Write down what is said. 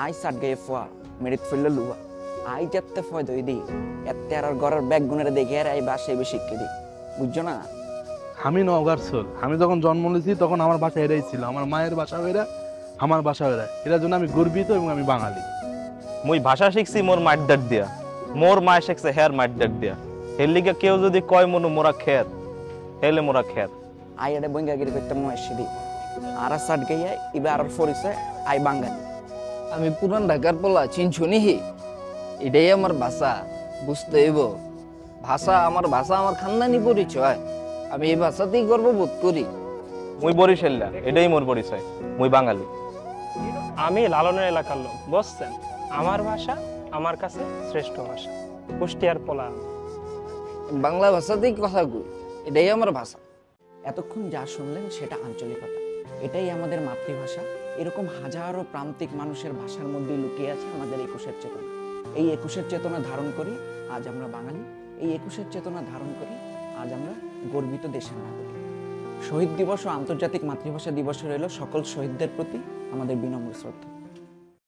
I সাট গায়ে ফোয়া মেরিত ফেললে লুয়া I যাতে ফয় দই দিই এতে আর ঘরের ব্যাগ গুণের দেখে আর আই বাসে এবে শিক্ষে দিই বুঝছো না। আমি নওগাঁর সোল। আমি যখন জন্ম নিয়েছি তখন আমার বাসা এরাই ছিল, আমার মায়ের বাসা এরা, আমার বাসা এরা। এটার জন্য আমি গর্বিত এবং আমি বাঙালি। মুই ভাষা শিখছি মোর মাঠ ডাক দিয়া, মোর মায় শিখছে হের মাঠ ডাক দিয়া। এর লিগে কেউ যদি কয় মনু মোরা খেত, হেলে মোরা খেত। আই এটা বঙ্গাগিরি করতে মহেশি দিই আর সাট গাইয়া এবার আর পরিচয় আই বাঙালি। আমি পুরান ঢাকার পোলা চিনছু নিহি, এটাই আমার ভাষা, বুঝতে হইব। ভাষা আমার খানদানি পরিচয়, আমি এই ভাষাতেই গর্ববোধ করি। মুই বরিশাল্লা, এটাই মোর পরিচয়, মুই বাঙালি। আমি লালনের এলাকার লোক, বুঝছেন? আমার ভাষা আমার কাছে শ্রেষ্ঠ ভাষা। কুষ্টিয়ার পোলা আমি। বাংলা ভাষাতেই কথা কই, এটাই আমার ভাষা। এতক্ষণ যা শুনলেন সেটা আঞ্চলিকতা, এটাই আমাদের মাতৃভাষা। এরকম হাজারো প্রান্তিক মানুষের ভাষার মধ্যে লুকিয়ে আছে আমাদের একুশের চেতনা। এই একুশের চেতনা ধারণ করি আজ আমরা বাঙালি, এই একুশের চেতনা ধারণ করি আজ আমরা গর্বিত দেশের নাগরিক। শহীদ দিবস ও আন্তর্জাতিক মাতৃভাষা দিবসে রইল সকল শহীদদের প্রতি আমাদের বিনম্র শ্রদ্ধা।